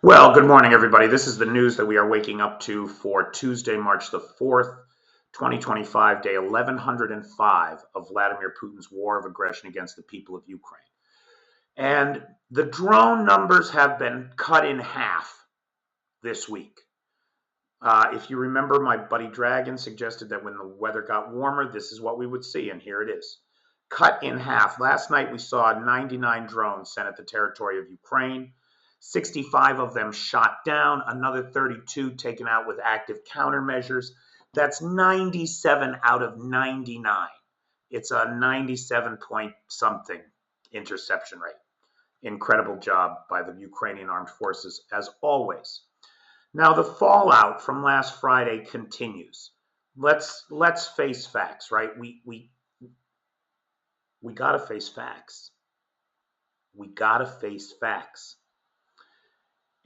Well, good morning, everybody. This is the news that we are waking up to for Tuesday, March the 4th, 2025, day 1105 of Vladimir Putin's war of aggression against the people of Ukraine. And the drone numbers have been cut in half this week. If you remember, my buddy Dragon suggested that when the weather got warmer, this is what we would see, and here it is. Cut in half. Last night, we saw 99 drones sent at the territory of Ukraine. 65 of them shot down, another 32 taken out with active countermeasures. That's 97 out of 99. It's a 97 point something interception rate. Incredible job by the Ukrainian armed forces, as always. Now, the fallout from last Friday continues. Let's face facts, right? We got to face facts. We got to face facts.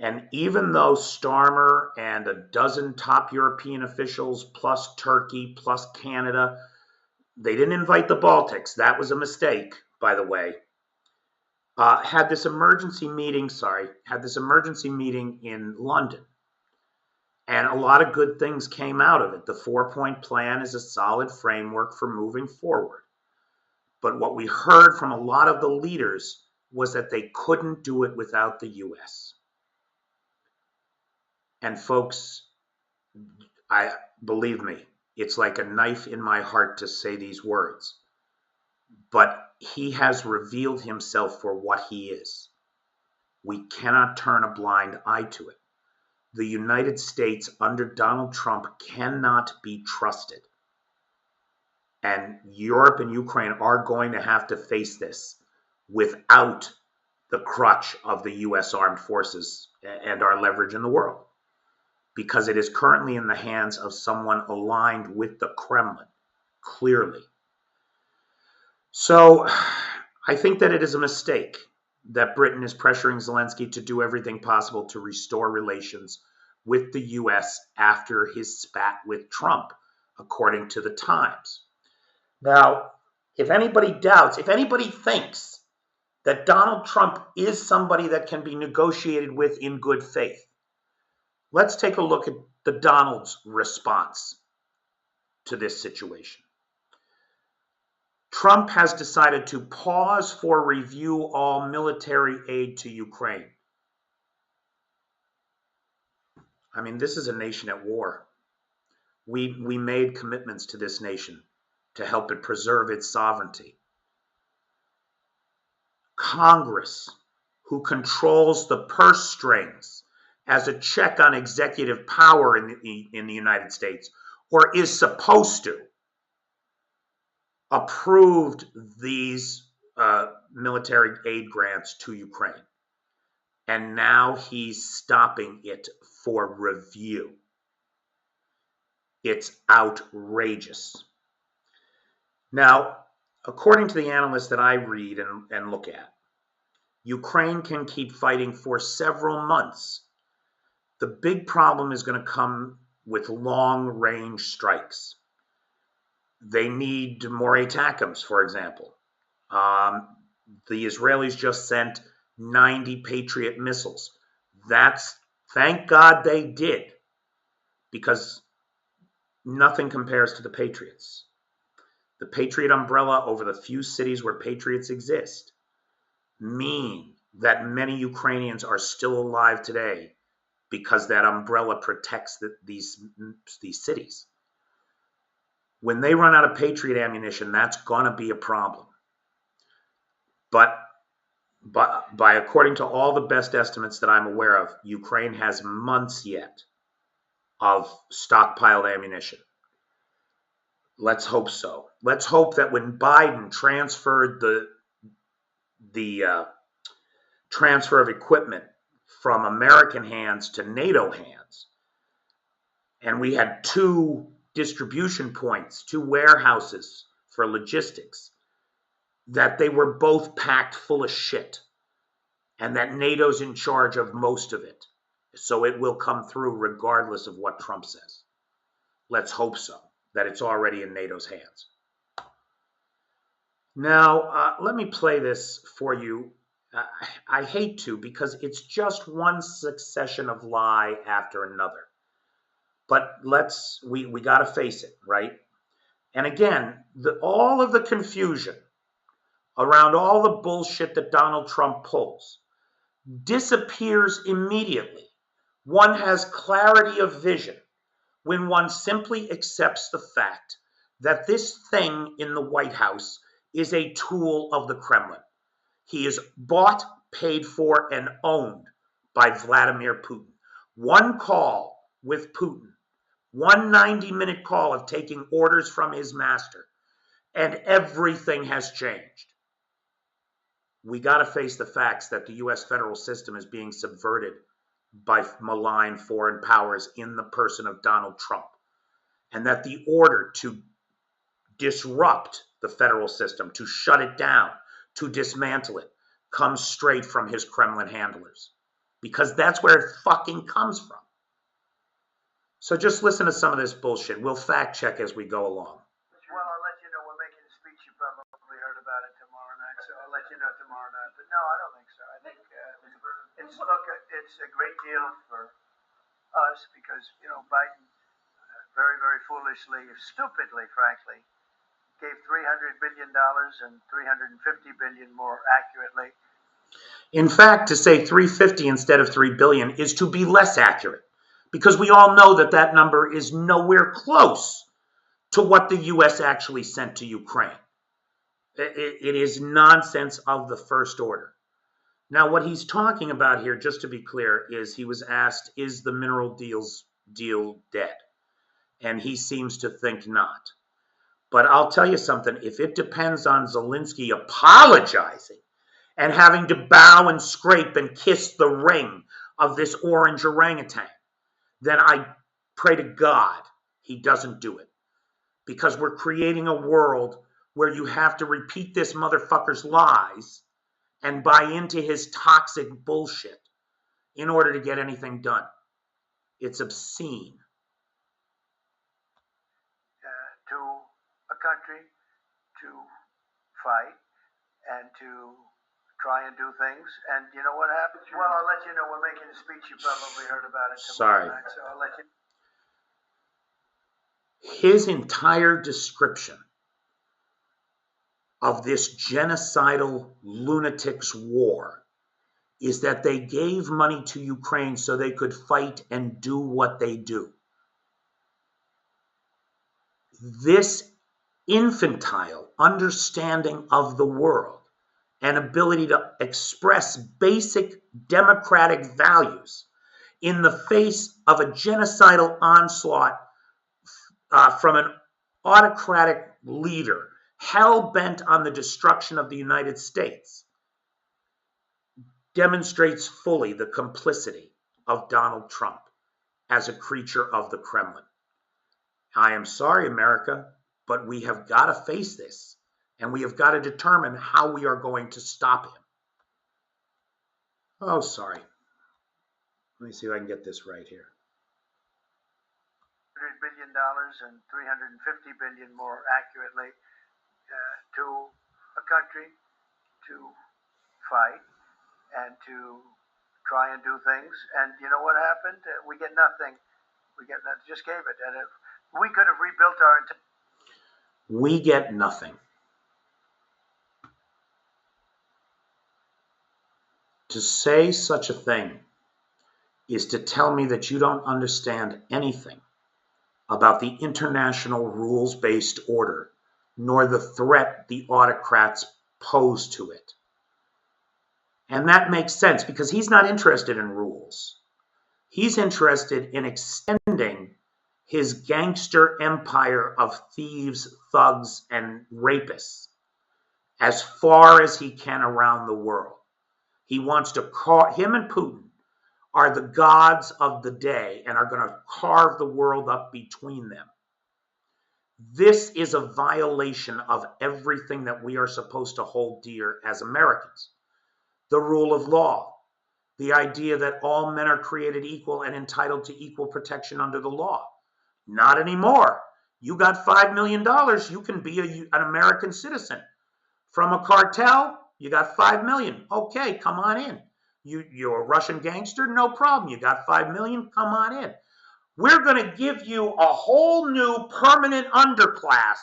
And even though Starmer and a dozen top European officials, plus Turkey, plus Canada, they didn't invite the Baltics. That was a mistake, by the way. Had this emergency meeting in London. And a lot of good things came out of it. The 4-point plan is a solid framework for moving forward. But what we heard from a lot of the leaders was that they couldn't do it without the U.S. And folks, believe me, it's like a knife in my heart to say these words. But he has revealed himself for what he is. We cannot turn a blind eye to it. The United States under Donald Trump cannot be trusted. And Europe and Ukraine are going to have to face this without the crutch of the U.S. armed forces and our leverage in the world, because it is currently in the hands of someone aligned with the Kremlin, clearly. So I think that it is a mistake that Britain is pressuring Zelensky to do everything possible to restore relations with the U.S. after his spat with Trump, according to the Times. Now, if anybody doubts, if anybody thinks that Donald Trump is somebody that can be negotiated with in good faith, let's take a look at the Donald's response to this situation. Trump has decided to pause for review all military aid to Ukraine. I mean, this is a nation at war. We made commitments to this nation to help it preserve its sovereignty. Congress, who controls the purse strings as a check on executive power in the United States, or is supposed to, approved these military aid grants to Ukraine. And now he's stopping it for review. It's outrageous. Now, according to the analysts that I read and look at, Ukraine can keep fighting for several months. The big problem is going to come with long-range strikes. They need more ATACMS, for example. The Israelis just sent 90 Patriot missiles. Thank God they did, because nothing compares to the Patriots. The Patriot umbrella over the few cities where Patriots exist mean that many Ukrainians are still alive today because that umbrella protects these cities. When they run out of Patriot ammunition, that's going to be a problem. But according to all the best estimates that I'm aware of, Ukraine has months yet of stockpiled ammunition. Let's hope so. Let's hope that when Biden transferred the transfer of equipment from American hands to NATO hands, and we had 2 distribution points, 2 warehouses for logistics, that they were both packed full of shit, and that NATO's in charge of most of it. So it will come through regardless of what Trump says. Let's hope so, that it's already in NATO's hands. Now, let me play this for you I hate to, because it's just one succession of lie after another. But we got to face it, right? And again, all of the confusion around all the bullshit that Donald Trump pulls disappears immediately. One has clarity of vision when one simply accepts the fact that this thing in the White House is a tool of the Kremlin. He is bought, paid for, and owned by Vladimir Putin. One call with Putin, one 90-minute call of taking orders from his master, and everything has changed. We got to face the facts that the U.S. federal system is being subverted by malign foreign powers in the person of Donald Trump, and that the order to disrupt the federal system, to shut it down, to dismantle it, comes straight from his Kremlin handlers, because that's where it fucking comes from. So just listen to some of this bullshit. We'll fact check as we go along. Well, I'll let you know. We're making a speech. You probably heard about it tomorrow night, so I'll let you know tomorrow night. But no, I don't think so. I think it's a great deal for us because, Biden very, very foolishly, stupidly, frankly, gave $300 billion and $350 billion more accurately. In fact, to say 350 instead of 3 billion is to be less accurate, because we all know that that number is nowhere close to what the U.S. actually sent to Ukraine. It is nonsense of the first order. Now, what he's talking about here, just to be clear, is he was asked, is the mineral deal dead? And he seems to think not. But I'll tell you something, if it depends on Zelensky apologizing and having to bow and scrape and kiss the ring of this orange orangutan, then I pray to God he doesn't do it. Because we're creating a world where you have to repeat this motherfucker's lies and buy into his toxic bullshit in order to get anything done. It's obscene. To a country to fight and to try and do things. And you know what happens? Well, I'll let you know. We're making a speech. You probably heard about it tomorrow night, so I'll let you. His entire description of this genocidal lunatics war is that they gave money to Ukraine so they could fight and do what they do. This infantile understanding of the world and ability to express basic democratic values in the face of a genocidal onslaught from an autocratic leader hell-bent on the destruction of the United States demonstrates fully the complicity of Donald Trump as a creature of the Kremlin. I am sorry, America, but we have got to face this, and we have got to determine how we are going to stop him. Oh, sorry. Let me see if I can get this right here. $100 billion and $350 billion more accurately to a country to fight and to try and do things. And you know what happened? We get nothing. Just gave it. And we could have rebuilt our entire. We get nothing. To say such a thing is to tell me that you don't understand anything about the international rules-based order, nor the threat the autocrats pose to it. And that makes sense, because he's not interested in rules. He's interested in extending his gangster empire of thieves, thugs, and rapists as far as he can around the world. He wants to him and Putin are the gods of the day and are going to carve the world up between them. This is a violation of everything that we are supposed to hold dear as Americans. The rule of law, the idea that all men are created equal and entitled to equal protection under the law. Not anymore. You got $5 million, you can be an American citizen. From a cartel, You got 5 million. Okay, come on in. You're a Russian gangster? No problem. You got 5 million? Come on in. We're going to give you a whole new permanent underclass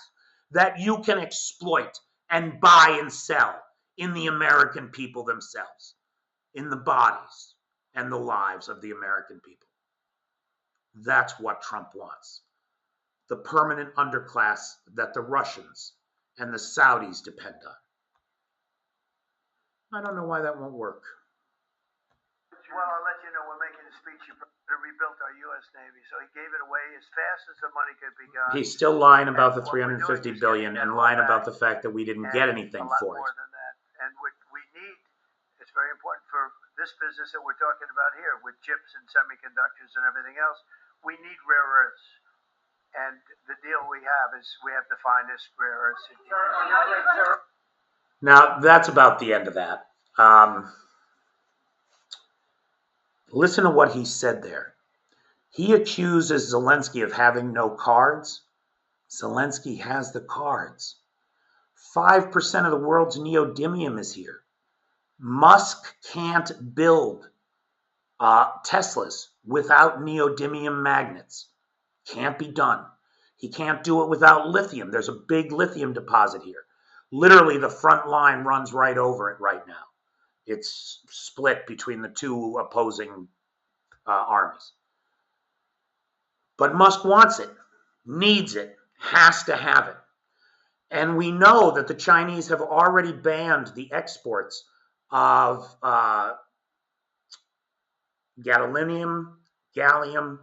that you can exploit and buy and sell in the American people themselves, in the bodies and the lives of the American people. That's what Trump wants. The permanent underclass that the Russians and the Saudis depend on. I don't know why that won't work. Well, I'll let you know we're making a speech. You rebuilt our U.S. Navy, so he gave it away as fast as the money could be got. He's still lying about the $350 billion and lying about the fact that we didn't get anything for it. More than that. And what we need, it's very important for this business that we're talking about here with chips and semiconductors and everything else. We need rare earths. And the deal we have is we have the finest rare earths. Now, that's about the end of that. Listen to what he said there. He accuses Zelensky of having no cards. Zelensky has the cards. 5% of the world's neodymium is here. Musk can't build Teslas without neodymium magnets. Can't be done. He can't do it without lithium. There's a big lithium deposit here. Literally, the front line runs right over it right now. It's split between the two opposing armies. But Musk wants it, needs it, has to have it. And we know that the Chinese have already banned the exports of gadolinium, gallium,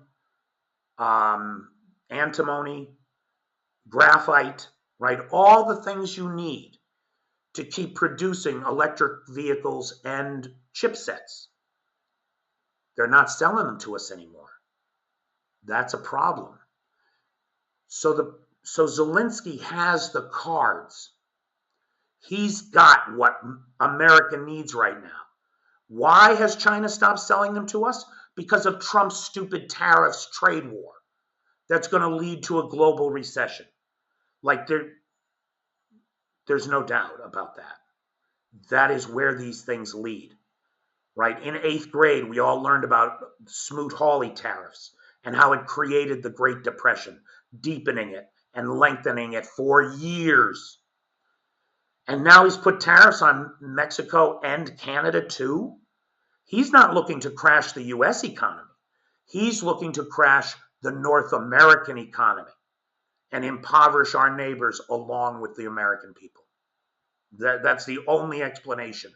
antimony, graphite, right? All the things you need to keep producing electric vehicles and chipsets. They're not selling them to us anymore. That's a problem. So Zelensky has the cards. He's got what America needs right now. Why has China stopped selling them to us? Because of Trump's stupid tariffs trade war. That's going to lead to a global recession. Like there's no doubt about that. That is where these things lead, right? In 8th grade, we all learned about Smoot-Hawley tariffs and how it created the Great Depression, deepening it and lengthening it for years. And now he's put tariffs on Mexico and Canada too. He's not looking to crash the U.S. economy. He's looking to crash the North American economy and impoverish our neighbors along with the American people. That's the only explanation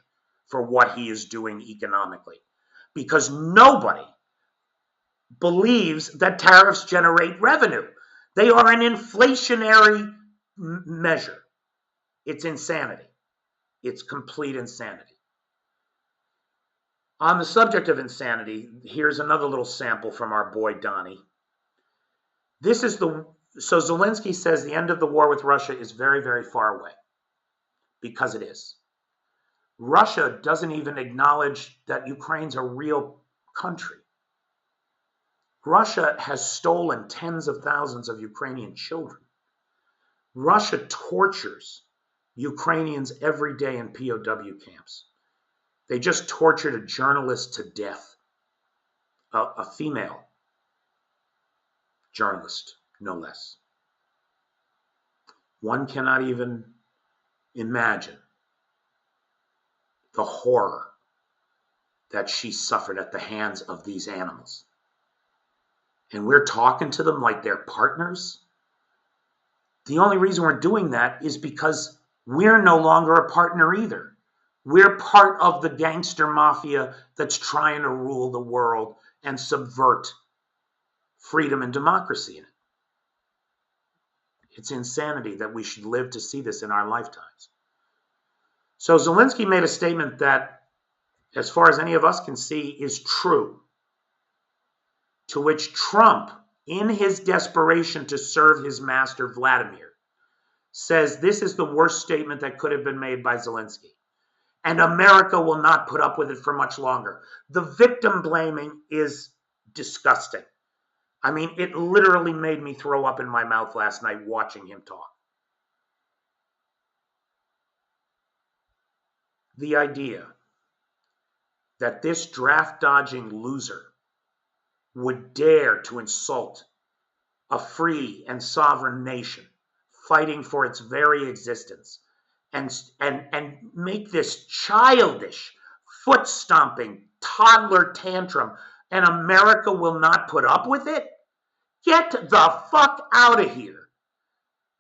for what he is doing economically. Because nobody believes that tariffs generate revenue. They are an inflationary measure. It's insanity. It's complete insanity. On the subject of insanity, here's another little sample from our boy Donnie. So Zelensky says the end of the war with Russia is very, very far away. Because it is. Russia doesn't even acknowledge that Ukraine's a real country. Russia has stolen tens of thousands of Ukrainian children. Russia tortures Ukrainians every day in POW camps. They just tortured a journalist to death, a female journalist, no less. One cannot even imagine the horror that she suffered at the hands of these animals. And we're talking to them like they're partners. The only reason we're doing that is because we're no longer a partner either. We're part of the gangster mafia that's trying to rule the world and subvert freedom and democracy in it. It's insanity that we should live to see this in our lifetimes. So Zelensky made a statement that, as far as any of us can see, is true. To which Trump, in his desperation to serve his master Vladimir, says this is the worst statement that could have been made by Zelensky. And America will not put up with it for much longer. The victim blaming is disgusting. I mean, it literally made me throw up in my mouth last night watching him talk. the idea that this draft-dodging loser would dare to insult a free and sovereign nation fighting for its very existence and make this childish, foot-stomping, toddler tantrum, and America will not put up with it? Get the fuck out of here,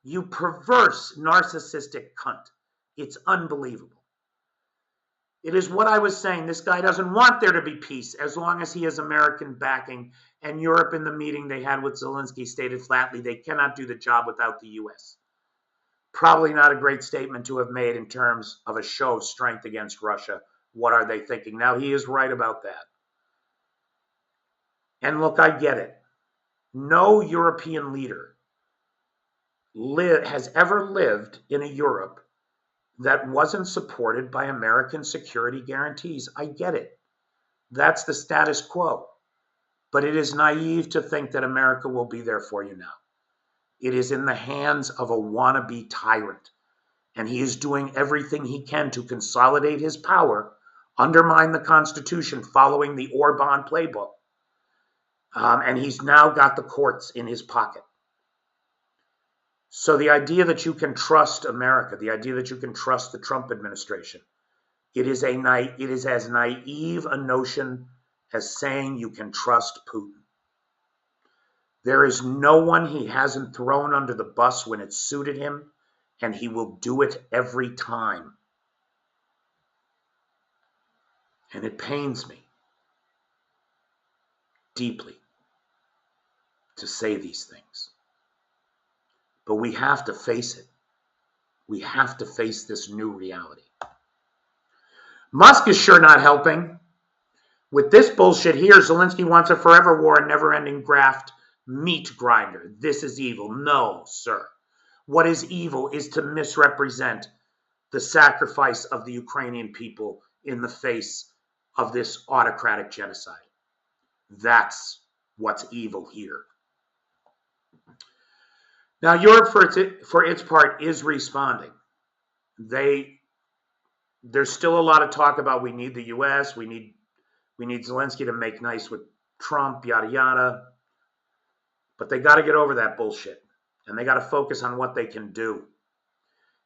you perverse, narcissistic cunt. It's unbelievable. It is what I was saying. This guy doesn't want there to be peace as long as he has American backing. And Europe, in the meeting they had with Zelensky, stated flatly they cannot do the job without the U.S. Probably not a great statement to have made in terms of a show of strength against Russia. What are they thinking? Now, he is right about that. And look, I get it. No European leader has ever lived in a Europe that wasn't supported by American security guarantees. I get it. That's the status quo. But it is naive to think that America will be there for you now. It is in the hands of a wannabe tyrant. And he is doing everything he can to consolidate his power, undermine the Constitution following the Orban playbook. And he's now got the courts in his pocket. So the idea that you can trust America, the idea that you can trust the Trump administration, it is as naive a notion as saying you can trust Putin. There is no one he hasn't thrown under the bus when it suited him, and he will do it every time. And it pains me deeply to say these things. But we have to face it. We have to face this new reality. Musk is sure not helping. With this bullshit here, Zelensky wants a forever war, a never-ending graft meat grinder. This is evil. No, sir. What is evil is to misrepresent the sacrifice of the Ukrainian people in the face of this autocratic genocide. That's what's evil here. Now, Europe, for its part, is responding. There's still a lot of talk about we need the U.S., we need Zelensky to make nice with Trump, yada, yada. But they got to get over that bullshit. And they got to focus on what they can do.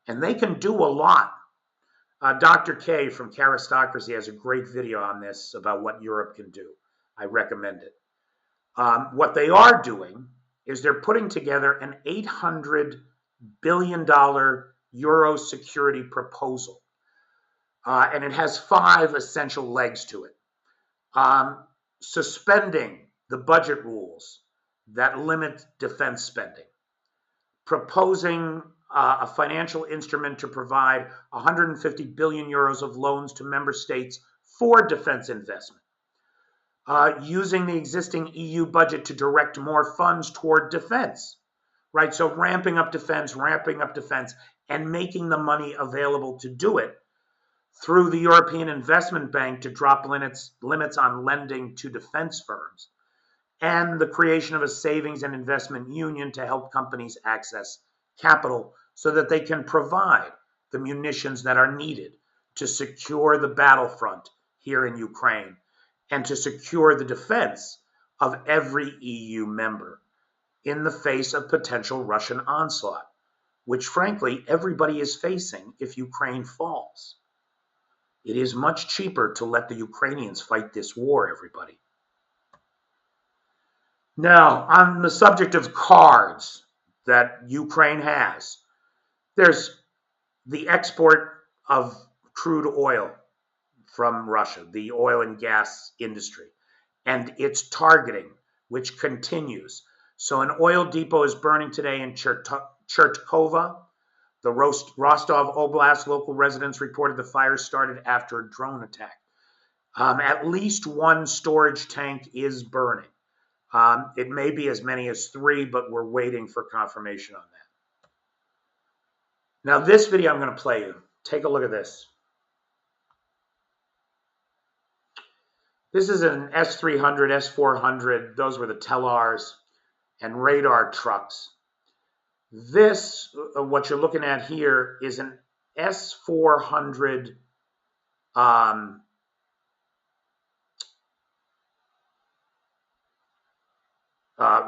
And they can do a lot. Dr. K from Karistocracy has a great video on this about what Europe can do. I recommend it. What they are doing is they're putting together an $800 billion Euro security proposal. And it has 5 essential legs to it. Suspending the budget rules that limit defense spending. Proposing a financial instrument to provide 150 billion euros of loans to member states for defense investment. Using the existing EU budget to direct more funds toward defense, right? So ramping up defense, and making the money available to do it through the European Investment Bank to drop limits on lending to defense firms, and the creation of a savings and investment union to help companies access capital so that they can provide the munitions that are needed to secure the battlefront here in Ukraine and to secure the defense of every EU member in the face of potential Russian onslaught, which frankly everybody is facing if Ukraine falls. It is much cheaper to let the Ukrainians fight this war, everybody. Now, on the subject of cards that Ukraine has, there's the export of crude oil from Russia, the oil and gas industry, and its targeting, which continues. So an oil depot is burning today in Chertkova. The Rostov Oblast local residents reported the fire started after a drone attack. At least 1 storage tank is burning. It may be as many as 3, but we're waiting for confirmation on that. Now, this video I'm going to play you. Take a look at this. This is an S300, S400. Those were the Telars and radar trucks. This, what you're looking at here, is an S400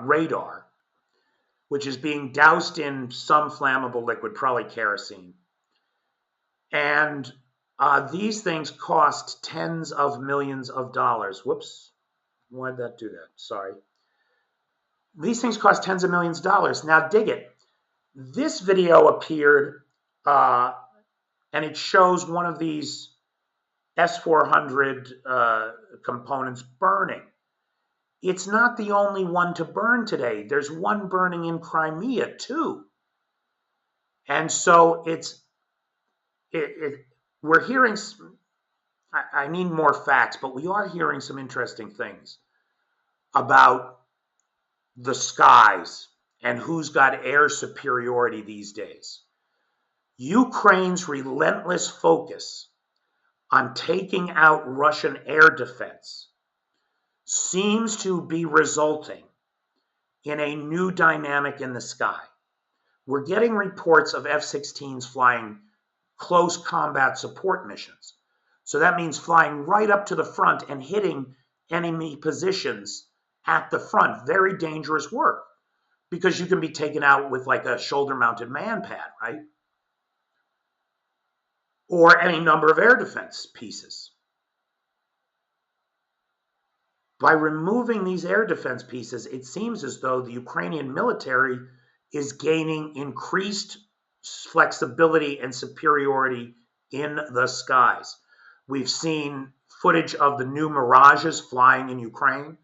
radar, which is being doused in some flammable liquid, probably kerosene. And these things cost tens of millions of dollars. Whoops, why did that do that? Sorry. These things cost tens of millions of dollars. Now dig it. This video appeared, and it shows one of these S-400 components burning. It's not the only one to burn today. There's one burning in Crimea too. And so we're hearing, I need more facts, but we are hearing some interesting things about the skies and who's got air superiority these days. Ukraine's relentless focus on taking out Russian air defense seems to be resulting in a new dynamic in the sky. We're getting reports of F-16s flying close combat support missions. So that means flying right up to the front and hitting enemy positions at the front. Very dangerous work, because you can be taken out with like a shoulder-mounted man-pad, right? Or any number of air defense pieces. By removing these air defense pieces, it seems as though the Ukrainian military is gaining increased flexibility and superiority in the skies. We've seen footage of the new Mirages flying in Ukraine,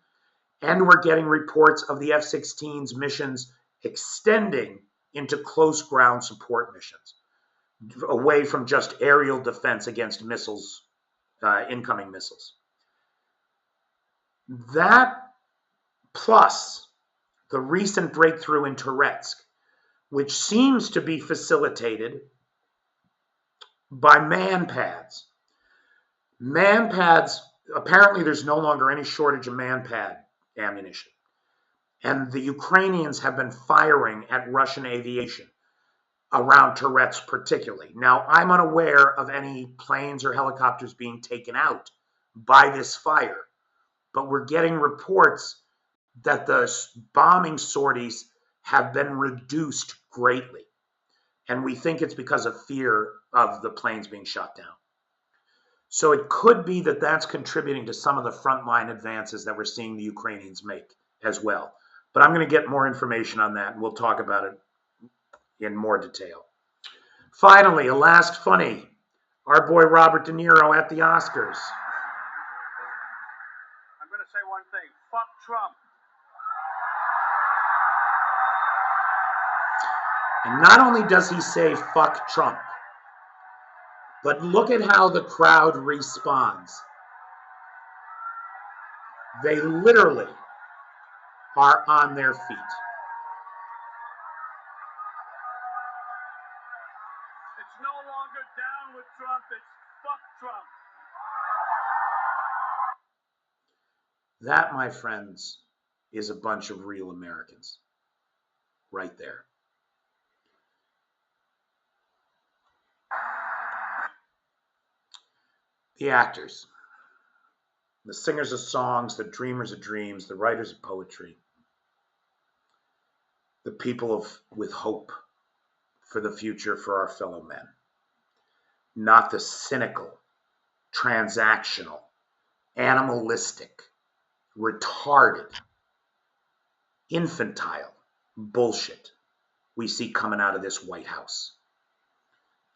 and we're getting reports of the F-16's missions extending into close ground support missions, away from just aerial defense against missiles, incoming missiles. That plus the recent breakthrough in Touretsk, which seems to be facilitated by man-pads. Man-pads, apparently there's no longer any shortage of man-pad ammunition. And the Ukrainians have been firing at Russian aviation around Touretsk particularly. Now, I'm unaware of any planes or helicopters being taken out by this fire, but we're getting reports that the bombing sorties have been reduced greatly. And we think it's because of fear of the planes being shot down. So it could be that that's contributing to some of the frontline advances that we're seeing the Ukrainians make as well. But I'm going to get more information on that, and we'll talk about it in more detail. Finally, a last funny. Our boy Robert De Niro at the Oscars. I'm going to say one thing. Fuck Trump. And not only does he say fuck Trump, but look at how the crowd responds. They literally are on their feet. It's no longer down with Trump, it's fuck Trump. That, my friends, is a bunch of real Americans. Right there. The actors, the singers of songs, the dreamers of dreams, the writers of poetry, the people with hope for the future for our fellow men, not the cynical, transactional, animalistic, retarded, infantile bullshit we see coming out of this White House.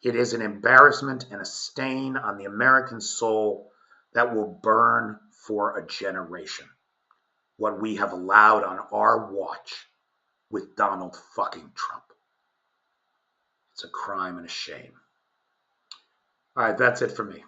It is an embarrassment and a stain on the American soul that will burn for a generation. What we have allowed on our watch with Donald fucking Trump. It's a crime and a shame. All right, that's it for me.